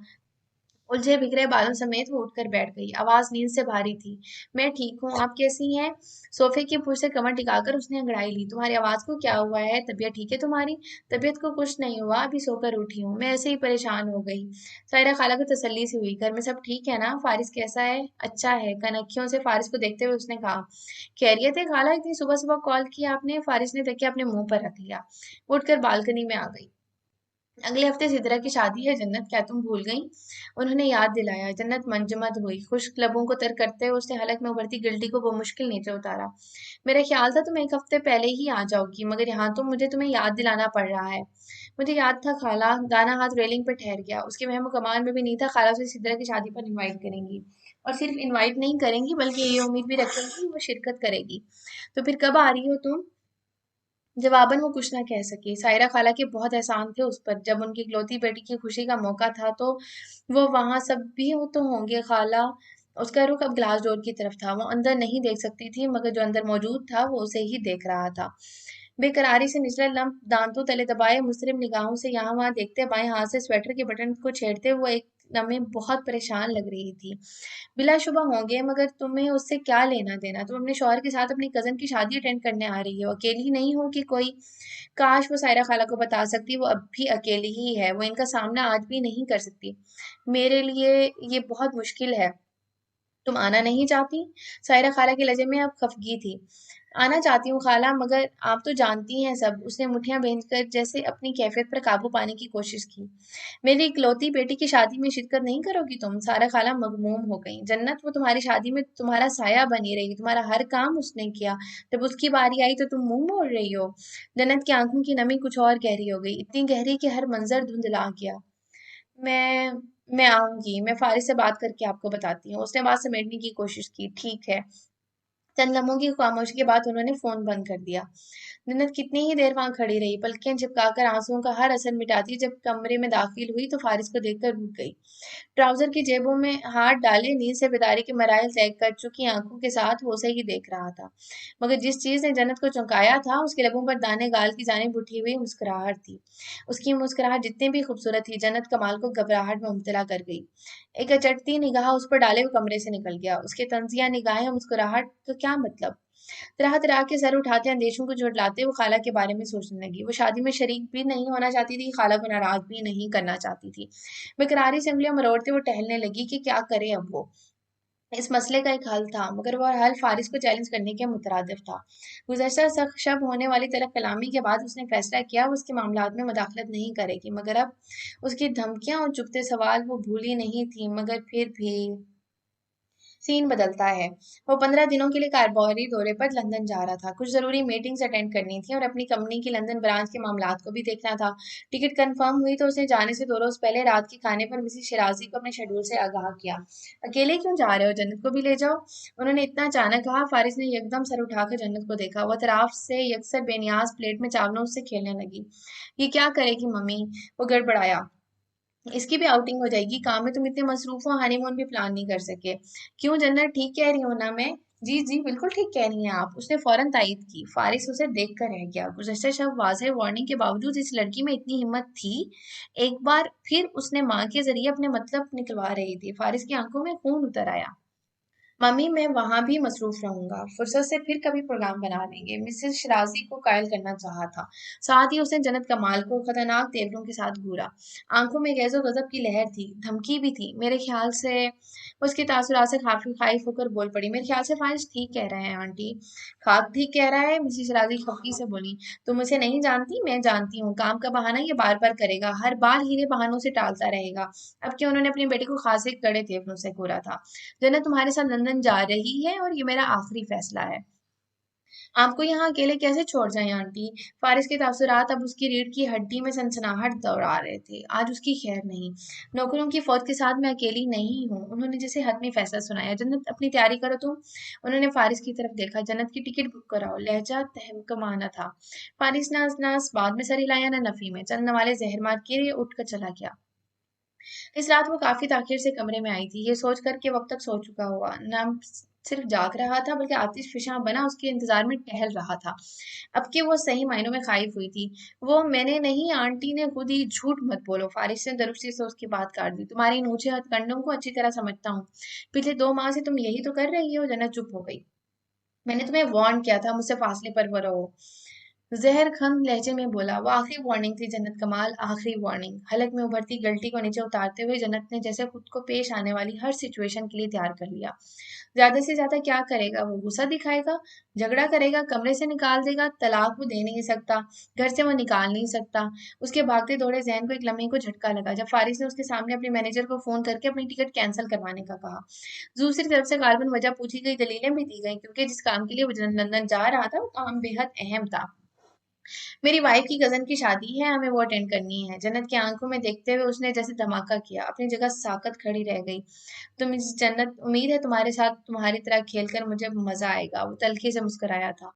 उलझे बिखरे बालों समेत वो उठकर बैठ गई। आवाज नींद से भारी थी। मैं ठीक हूँ, आप कैसी हैं? सोफे की पुश से कमर टिकाकर उसने अंगड़ाई ली। तुम्हारी आवाज को क्या हुआ है? तबीयत ठीक है तुम्हारी? तबीयत को कुछ नहीं हुआ, अभी सोकर उठी हूँ। मैं ऐसे ही परेशान हो गई। सायरा खाला को तसल्ली से हुई। घर में सब ठीक है ना? फारिस कैसा है? अच्छा है। कनखियों से फारिस को देखते हुए उसने कहा। खैरियत है खाला, इतनी सुबह सुबह कॉल किया आपने? फारिस ने तकिया अपने मुंह पर रख लिया। वो उठकर बालकनी में आ गई। अगले हफ्ते सिद्रा की शादी है जन्नत, क्या तुम भूल गई? उन्होंने याद दिलाया। जन्नत मंजमद हुई। खुश्क लबों को तर करते हुए उसने हलक में उभरती गिल्टी को मुश्किल नीचे उतारा। मेरा ख्याल था तुम एक हफ्ते पहले ही आ जाओगी, मगर यहाँ तो मुझे तुम्हें याद दिलाना पड़ रहा है। मुझे याद था खाला। दाना हाथ रेलिंग पर ठहर गया। उसके वहम कमान में भी नहीं था खाला उसे सिद्रा की शादी पर इनवाइट करेंगी, और सिर्फ इनवाइट नहीं करेंगी बल्कि ये उम्मीद भी रखेंगी वो शिरकत करेगी। तो फिर कब आ रही हो तुम? जवाबन वो कुछ ना कह सकी। सायरा खाला के बहुत एहसान थे उस पर। जब उनकी इकलौती बेटी की खुशी का मौका था तो वो वहां सब भी वो तो होंगे खाला। उसका रुख अब ग्लास डोर की तरफ था। वो अंदर नहीं देख सकती थी, मगर जो अंदर मौजूद था वो उसे ही देख रहा था। बेकरारी से निचला लम्ब दांतों तले दबाए मुस्लिम निगाहों से यहाँ वहां देखते, बाएं हाथ से स्वेटर के बटन को छेड़ते, वो एक दमे बहुत परेशान लग रही थी। बिलाशुबा होंगे, मगर तुम्हें उससे क्या लेना देना? तुम अपने शौहर के साथ अपनी कजन की शादी अटेंड करने आ रही हो, अकेली नहीं हो कि कोई। काश वो सायरा खाला को बता सकती, वो अब भी अकेली ही है, वो इनका सामना आज भी नहीं कर सकती। मेरे लिए ये बहुत मुश्किल है। तुम आना नहीं चाहती? सायरा खाला के लहजे में अब खफगी थी। आना चाहती हूँ खाला, मगर आप तो जानती हैं सब। उसने मुठ्ठियां भेजकर जैसे अपनी कैफियत पर काबू पाने की कोशिश की। मेरी इकलौती बेटी की शादी में शिरकत नहीं करोगी तुम? सारा खाला मगमूम हो गई। जन्नत, वो तुम्हारी शादी में तुम्हारा साया बनी रही, तुम्हारा हर काम उसने किया। जब उसकी बारी आई तो तुम मुंह मोड़ रही हो। जन्नत की आंखों की नमी कुछ और गहरी हो गई, इतनी गहरी कि हर मंजर धुंधला गया। मैं मैं आऊंगी, मैं फारिस से बात करके आपको बताती हूँ। उसने बात समेटने की कोशिश की। ठीक है। चंद लम्हों की खामोशी के बाद उन्होंने फोन बंद कर दिया। जन्नत कितनी ही देर वहां खड़ी रही, पलकें झपकाकर आंसुओं का हर असर मिटाती। जब कमरे में दाखिल हुई तो फारिस को देखकर रुक गई। ट्राउजर की जेबों में हाथ डाले, नींद से बेदारी के मराइल तय कर चुकी आंखों के साथ वो उसे ही देख रहा था। मगर जिस चीज ने जन्नत को चौंकाया था, उसके लबों पर दाने गाल की जानिब उठी हुई मुस्कुराहट थी। उसकी मुस्कुराहट जितनी भी खूबसूरत थी, जन्नत कमाल को घबराहट में मुब्तला कर गई। एक अचटती निगाह उस पर डाले वो कमरे से निकल गया। उसके तंजिया निगाहें मुस्कुराहट का क्या मतलब? तरह तरह के सर उठाते अंदेशों को झुठलाते वो खाला के बारे में सोचने लगी। वो शादी में शरीक भी नहीं होना चाहती थी, खाला को नाराज भी नहीं करना चाहती थी। बेकरारी से उंगलियां मरोड़ते वो टहलने लगी कि क्या करे अब वो। इस मसले का एक हल था, मगर वह हल फारिस को चैलेंज करने के मुतरादिफ था। गुज़श्ता शब होने वाली तलब कलामी के बाद उसने फैसला किया वो उसके मामलात में मुदाखलत नहीं करेगी। मगर अब उसकी धमकियां और चुभते सवाल वो भूली नहीं थी। मगर फिर भी सीन बदलता है। वो 15 दिनों के लिए कारोबारी दौरे पर लंदन जा रहा था। कुछ ज़रूरी मीटिंग्स अटेंड करनी थी और अपनी कंपनी की लंदन ब्रांच के मामलात को भी देखना था। टिकट कंफर्म हुई तो उसने जाने से 2 रोज़ पहले रात के खाने पर मिसेस शिराजी को अपने शेड्यूल से आगाह किया। अकेले क्यों जा रहे हो? जन्नत को भी ले जाओ। उन्होंने इतना अचानक कहा। फारिस ने एकदम सर उठाकर जन्नत को देखा। वह अतराफ से यकसर बेनियाज प्लेट में चावलों से खेलने लगी। ये क्या करेगी मम्मी? वो गड़बड़ाया। इसकी भी आउटिंग हो जाएगी। काम में तुम इतने मसरूफ हो, हनीमून भी प्लान नहीं कर सके। क्यों जन्नत, ठीक कह रही हूँ ना मैं? जी जी बिल्कुल ठीक कह रही हैं आप। उसने फौरन तायीद की। फारिस उसे देख कर रह गया। गुज़श्ता शब वाज़ेह वार्निंग के बावजूद इस लड़की में इतनी हिम्मत थी। एक बार फिर उसने माँ के जरिए अपने मतलब निकलवा रही थी। फारिस की आंखों में खून उतर आया। मम्मी, मैं वहां भी मसरूफ रहूंगा। फुर्सत से फिर कभी प्रोग्राम बना लेंगे। मिसेस शिराजी को कायल करना चाहा था। साथ ही उसने जन्नत कमाल को खतरनाक तेवरों के साथ घूरा। आंखों में गैज़ो गजब की लहर थी, धमकी भी थी। मेरे ख्याल से उसके तासुरात से काफी खाइफ होकर बोल पड़ी। मेरे ख्याल से फारिस ठीक कह रहे हैं आंटी। खाक ठीक कह रहा है, मिसेस शिराजी खफकी से बोली। तुम उसे नहीं जानती, मैं जानती हूँ। काम का बहाना ये बार बार करेगा, हर बार हीरे बहानों से टालता रहेगा। अब कि उन्होंने अपनी बेटी को खासे कड़े तेवरों से घूरा था। जन्नत तुम्हारे साथ लंदन जा रही है और ये मेरा आखिरी फैसला है। आपको यहाँ अकेले कैसे छोड़ जाएं आंटी? फारिस के तासुरात अब उसकी रीढ़ की हड्डी में सनसनाहट दौड़ा रहे थे। आज उसकी खैर नहीं। नौकरों की फौज के साथ मैं अकेली नहीं हूँ। उन्होंने जैसे हतमी फैसला सुनाया। जन्नत, अपनी तैयारी करो तुम। उन्होंने फारिस की तरफ देखा। जन्नत की टिकट बुक कराओ। लहजा तहमकमाना था। फारिस ना नास बाद में सर हिलाया ना नफी में। चंद नवाले जहर मार के उठ कर चला गया। इस रात वो काफी ताखिर से कमरे में आई थी, ये सोच कर कि वक्त तक सो चुका हुआ न सिर्फ जाग रहा था, बल्कि आतिश फिशां बना उसके इंतजार में टहल रहा था। अब कि वो सही मायनों में खाइफ हुई थी। वो मैंने नहीं, आंटी ने खुद ही। झूठ मत बोलो। फारिस ने दरुस्ती से उसकी बात काट दी। तुम्हारे इन ऊंचे हथकंडों को अच्छी तरह समझता हूँ। पिछले 2 माह से तुम यही तो कर रही हो। जन्नत चुप हो गई। मैंने तुम्हें वार्न किया था, मुझसे फासले पर वो रहो। जहर खन लहजे में बोला। वो आखिरी वार्निंग थी जन्नत कमाल, आखिरी वार्निंग। हलक में उभरती गलती को नीचे उतारते हुए जन्नत ने जैसे खुद को पेश आने वाली हर सिचुएशन के लिए तैयार कर लिया। ज्यादा से ज्यादा क्या करेगा वो? गुस्सा दिखाएगा, झगड़ा करेगा, कमरे से निकाल देगा। तलाक वो दे नहीं सकता, घर से वो निकाल नहीं सकता। उसके भागते दौड़े जहन को एक लम्हे को झटका लगा जब फारिस ने उसके सामने अपने मैनेजर को फोन करके अपनी टिकट कैंसिल करवाने का कहा। दूसरी तरफ से गालबन वजह पूछी गई, दलीलें भी दी गई, क्योंकि जिस काम के लिए वो लंदन जा रहा था वो काम बेहद अहम था। मेरी वाइफ की कजन की शादी है, हमें वो अटेंड करनी है। जन्नत की आंखों में देखते हुए उसने जैसे धमाका किया, अपनी जगह साकत खड़ी रह गई। तुम इस जन्नत, उम्मीद है तुम्हारे साथ तुम्हारी तरह खेल कर मुझे मजा आएगा। वो तलखी से मुस्कुराया था।